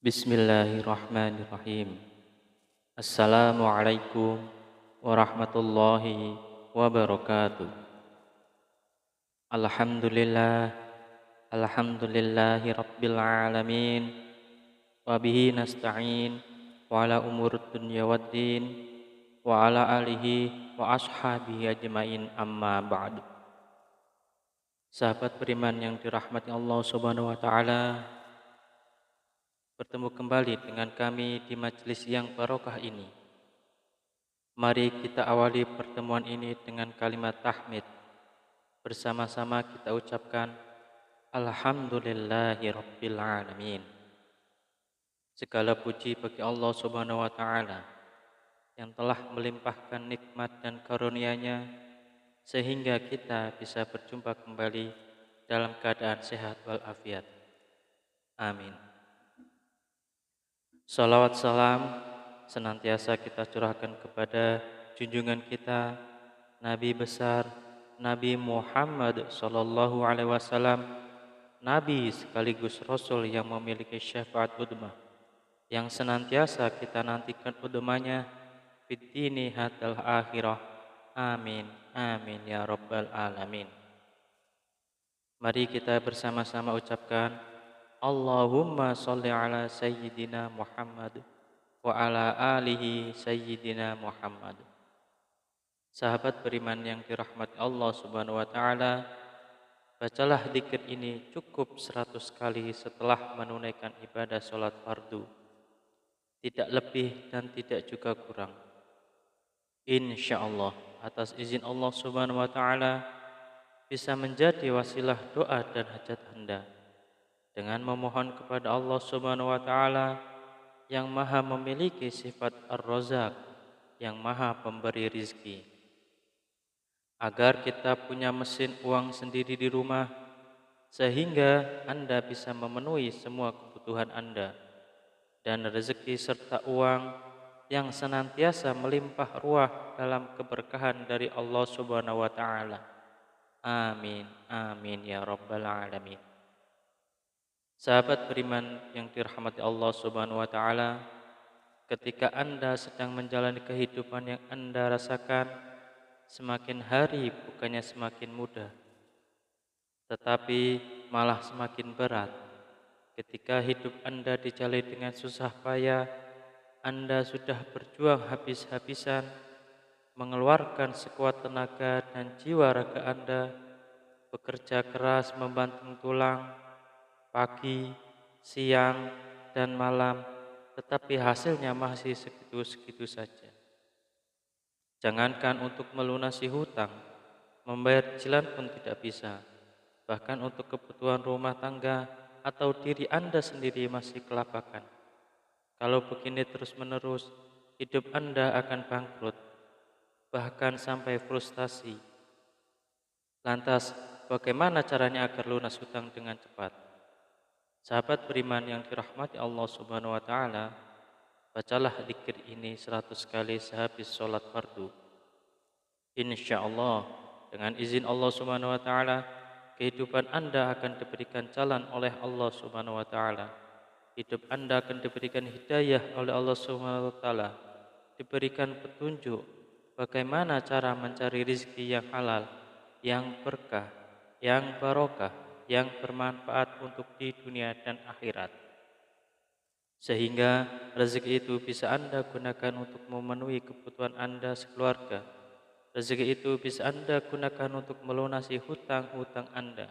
Bismillahirrahmanirrahim. Assalamualaikum warahmatullahi wabarakatuh. Alhamdulillah, alhamdulillahi rabbil alamin. Wa bihi nasta'in wa ala umur dunya waddin wa ala alihi wa ashabihi ajmain amma ba'du. Sahabat beriman yang dirahmati Allah Subhanahu wa taala, bertemu kembali dengan kami di majelis yang barokah ini. Mari kita awali pertemuan ini dengan kalimat tahmid. Bersama-sama kita ucapkan Alhamdulillahi Rabbil Alamin. Segala puji bagi Allah Subhanahu wa taala yang telah melimpahkan nikmat dan karunia-Nya sehingga kita bisa berjumpa kembali dalam keadaan sehat walafiat. Amin. Salawat salam senantiasa kita curahkan kepada junjungan kita Nabi besar Nabi Muhammad sallallahu alaihi wasallam, Nabi sekaligus Rasul yang memiliki syafaat udmah, yang senantiasa kita nantikan udmahnya fid dini hatal akhirah. Amin, amin ya rabbal alamin. Mari kita bersama-sama ucapkan Allahumma sholli ala sayyidina Muhammad wa ala alihi sayyidina Muhammad. Sahabat beriman yang dirahmati Allah Subhanahu wa taala, bacalah zikir ini cukup 100 kali setelah menunaikan ibadah salat fardu. Tidak lebih dan tidak juga kurang. Insyaallah atas izin Allah Subhanahu wa taala bisa menjadi wasilah doa dan hajat Anda dengan memohon kepada Allah Subhanahu wa taala yang Maha memiliki sifat Ar-Razzaq, yang Maha pemberi rizki, agar kita punya mesin uang sendiri di rumah sehingga Anda bisa memenuhi semua kebutuhan Anda, dan rezeki serta uang yang senantiasa melimpah ruah dalam keberkahan dari Allah Subhanahu wa taala. Amin, amin ya rabbal alamin. Sahabat beriman yang dirahmati Allah Subhanahu wa taala, ketika Anda sedang menjalani kehidupan yang Anda rasakan, semakin hari bukannya semakin mudah, tetapi malah semakin berat. Ketika hidup Anda dijalani dengan susah payah, Anda sudah berjuang habis-habisan, mengeluarkan sekuat tenaga dan jiwa raga Anda, bekerja keras membanting tulang, pagi, siang, dan malam, tetapi hasilnya masih segitu-segitu saja. Jangankan untuk melunasi hutang, membayar cicilan pun tidak bisa. Bahkan untuk kebutuhan rumah tangga atau diri Anda sendiri masih kelapakan. Kalau begini terus-menerus, hidup Anda akan bangkrut, bahkan sampai frustasi. Lantas, bagaimana caranya agar lunas hutang dengan cepat? Sahabat beriman yang dirahmati Allah Subhanahu wa taala, bacalah zikir ini 100 kali sehabis sholat fardu. Insyaallah dengan izin Allah Subhanahu wa taala, kehidupan Anda akan diberikan jalan oleh Allah Subhanahu wa taala. Hidup Anda akan diberikan hidayah oleh Allah Subhanahu wa taala. Diberikan petunjuk bagaimana cara mencari rezeki yang halal, yang berkah, yang barokah, yang bermanfaat untuk di dunia dan akhirat. Sehingga rezeki itu bisa Anda gunakan untuk memenuhi kebutuhan Anda sekeluarga. Rezeki itu bisa Anda gunakan untuk melunasi hutang-hutang Anda.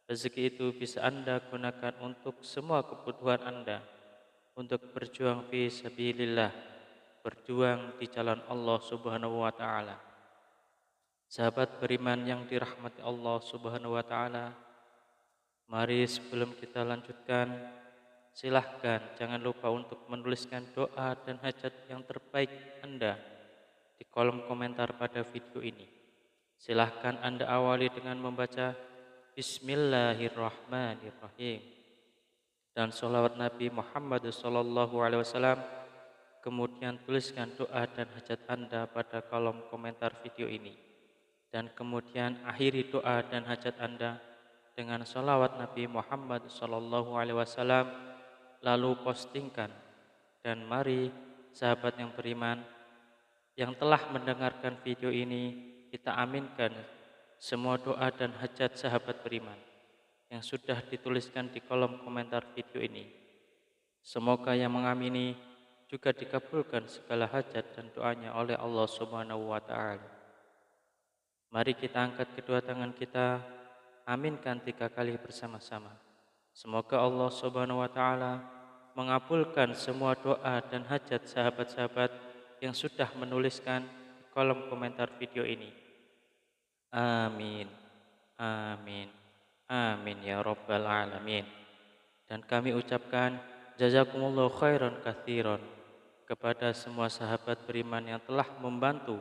Rezeki itu bisa Anda gunakan untuk semua kebutuhan Anda, untuk berjuang fi sabilillah, berjuang di jalan Allah Subhanahu wa taala. Sahabat beriman yang dirahmati Allah Subhanahu wa taala, mari sebelum kita lanjutkan, silahkan jangan lupa untuk menuliskan doa dan hajat yang terbaik Anda di kolom komentar pada video ini. Silahkan Anda awali dengan membaca Bismillahirrahmanirrahim dan sholawat Nabi Muhammad SAW. Kemudian tuliskan doa dan hajat Anda pada kolom komentar video ini. Dan kemudian akhiri doa dan hajat Anda dengan sholawat Nabi Muhammad SAW lalu postingkan. Dan mari sahabat yang beriman yang telah mendengarkan video ini, kita aminkan semua doa dan hajat sahabat beriman yang sudah dituliskan di kolom komentar video ini. Semoga yang mengamini juga dikabulkan segala hajat dan doanya oleh Allah Subhanahu wa taala. Mari kita angkat kedua tangan kita, aminkan 3 kali bersama-sama. Semoga Allah Subhanahu wa taala mengabulkan semua doa dan hajat sahabat-sahabat yang sudah menuliskan di kolom komentar video ini. Amin. Amin. Amin ya rabbal alamin. Dan kami ucapkan jazakumullahu khairan katsiran kepada semua sahabat beriman yang telah membantu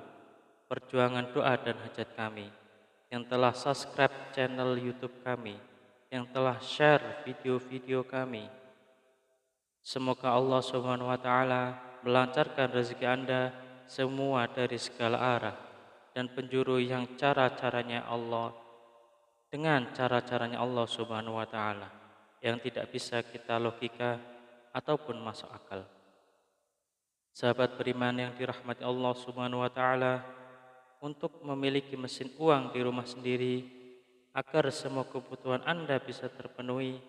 perjuangan doa dan hajat kami, yang telah subscribe channel YouTube kami, yang telah share video-video kami. Semoga Allah Subhanahu wa taala melancarkan rezeki Anda semua dari segala arah dan penjuru yang cara-caranya Allah dengan cara-caranya Allah Subhanahu wa taala yang tidak bisa kita logika ataupun masuk akal. Sahabat beriman yang dirahmati Allah Subhanahu wa taala, untuk memiliki mesin uang di rumah sendiri agar semua kebutuhan Anda bisa terpenuhi,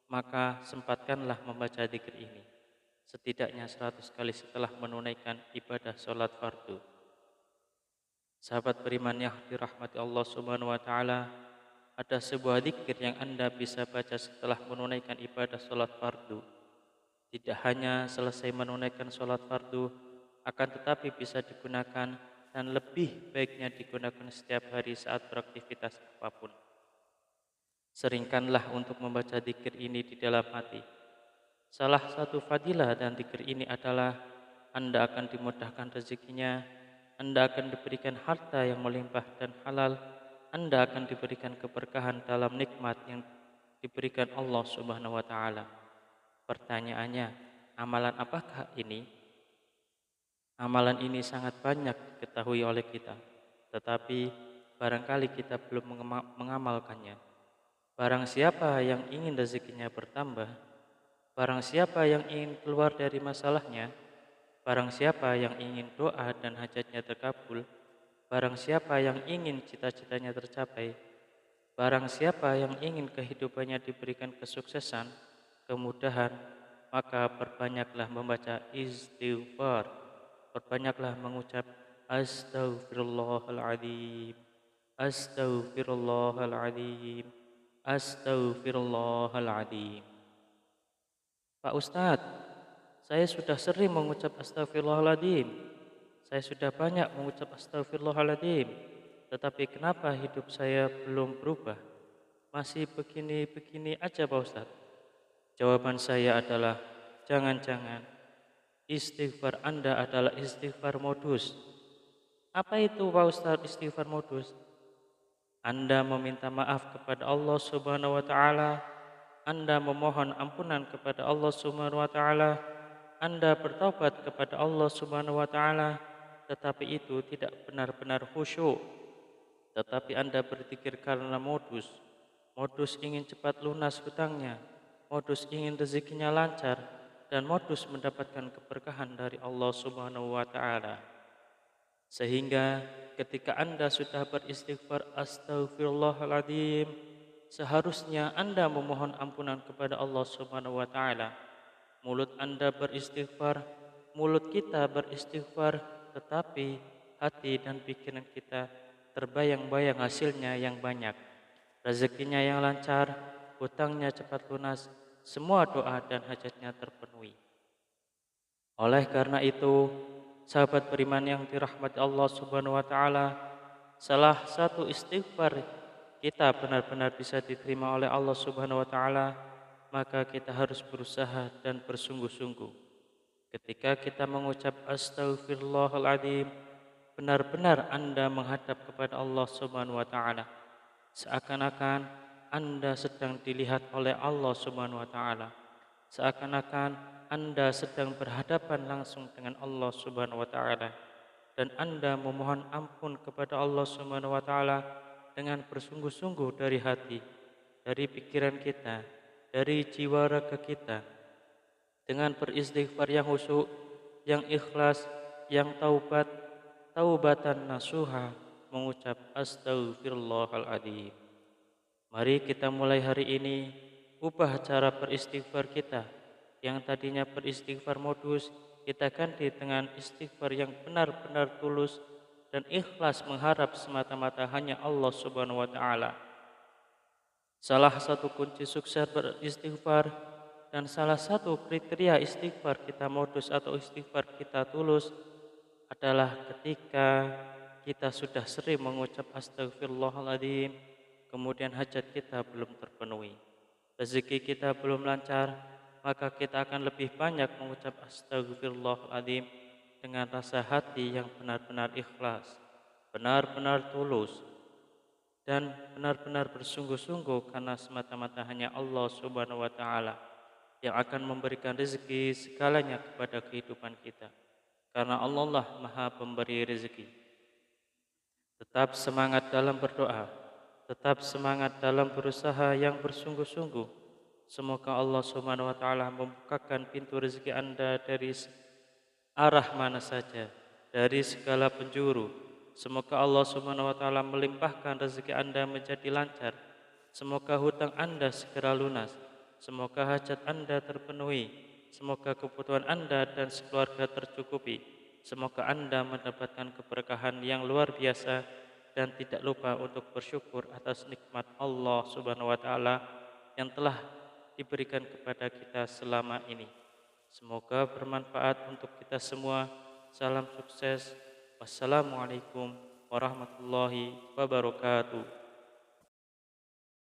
maka sempatkanlah membaca dzikir ini setidaknya 100 kali setelah menunaikan ibadah sholat fardu. Sahabat beriman yang dirahmati Allah Subhanahu wa taala, ada sebuah dzikir yang Anda bisa baca setelah menunaikan ibadah sholat fardu. Tidak hanya selesai menunaikan sholat fardu, akan tetapi bisa digunakan dan lebih baiknya digunakan setiap hari saat beraktivitas apapun. Seringkanlah untuk membaca dzikir ini di dalam hati. Salah satu fadilah dan dzikir ini adalah Anda akan dimudahkan rezekinya, Anda akan diberikan harta yang melimpah dan halal, Anda akan diberikan keberkahan dalam nikmat yang diberikan Allah Subhanahu wa taala. Pertanyaannya, amalan apakah ini? Amalan ini sangat banyak diketahui oleh kita, tetapi barangkali kita belum mengamalkannya. Barang siapa yang ingin rezekinya bertambah, barang siapa yang ingin keluar dari masalahnya, barang siapa yang ingin doa dan hajatnya terkabul, barang siapa yang ingin cita-citanya tercapai, barang siapa yang ingin kehidupannya diberikan kesuksesan, kemudahan, maka perbanyaklah membaca istighfar, perbanyaklah mengucap astaghfirullahaladzim, astaghfirullahaladzim, astaghfirullahaladzim. Pak Ustadz, saya sudah sering mengucap astaghfirullahaladzim. Saya sudah banyak mengucap astaghfirullahaladzim. Tetapi kenapa hidup saya belum berubah? Masih begini-begini aja Pak Ustadz. Jawaban saya adalah, jangan-jangan istighfar Anda adalah istighfar modus. Apa itu Pak Ustadz istighfar modus? Anda meminta maaf kepada Allah Subhanahu wa taala, Anda memohon ampunan kepada Allah Subhanahu wa taala, Anda bertaubat kepada Allah Subhanahu wa taala, tetapi itu tidak benar-benar khusyuk. Tetapi Anda berzikir karena modus ingin cepat lunas hutangnya, modus ingin rezekinya lancar, dan modus mendapatkan keberkahan dari Allah Subhanahu wa taala. Sehingga ketika Anda sudah beristighfar astaghfirullahaladzim, seharusnya Anda memohon ampunan kepada Allah Subhanahu wa taala. Mulut Anda beristighfar, mulut kita beristighfar, tetapi hati dan pikiran kita terbayang-bayang hasilnya yang banyak, rezekinya yang lancar, hutangnya cepat lunas, semua doa dan hajatnya terpenuhi. Oleh karena itu, sahabat beriman yang dirahmati Allah Subhanahu wa taala, salah satu istighfar kita benar-benar bisa diterima oleh Allah Subhanahu wa taala, maka kita harus berusaha dan bersungguh-sungguh. Ketika kita mengucap astaghfirullahaladzim, benar-benar Anda menghadap kepada Allah Subhanahu wa taala, seakan-akan Anda sedang dilihat oleh Allah Subhanahu wa taala, seakan-akan Anda sedang berhadapan langsung dengan Allah Subhanahu wa taala, dan Anda memohon ampun kepada Allah Subhanahu wa taala dengan bersungguh-sungguh dari hati, dari pikiran kita, dari jiwa raga kita. dengan beristighfar yang khusyuk, yang ikhlas, yang taubatan nasuha, mengucap astaghfirullahaladzim. Mari kita mulai hari ini ubah cara beristighfar kita. Yang tadinya beristighfar modus, kita ganti dengan istighfar yang benar-benar tulus dan ikhlas mengharap semata-mata hanya Allah Subhanahu wa taala. Salah satu kunci sukses beristighfar dan salah satu kriteria istighfar kita modus atau istighfar kita tulus adalah ketika kita sudah sering mengucap astagfirullahaladzim, kemudian hajat kita belum terpenuhi, rezeki kita belum lancar, maka kita akan lebih banyak mengucap astagfirullahaladzim dengan rasa hati yang benar-benar ikhlas, benar-benar tulus, dan benar-benar bersungguh-sungguh karena semata-mata hanya Allah Subhanahu wa taala yang akan memberikan rezeki segalanya kepada kehidupan kita. Karena Allah lah Maha Pemberi rezeki. Tetap semangat dalam berdoa, tetap semangat dalam berusaha yang bersungguh-sungguh. Semoga Allah Subhanahu wa taala membukakan pintu rezeki Anda dari arah mana saja, dari segala penjuru. Semoga Allah Subhanahu wa taala melimpahkan rezeki Anda menjadi lancar. Semoga hutang Anda segera lunas. Semoga hajat Anda terpenuhi. Semoga kebutuhan Anda dan sekeluarga tercukupi. Semoga Anda mendapatkan keberkahan yang luar biasa dan tidak lupa untuk bersyukur atas nikmat Allah Subhanahu wa taala yang telah diberikan kepada kita selama ini. Semoga bermanfaat untuk kita semua. Salam sukses. Wassalamualaikum warahmatullahi wabarakatuh.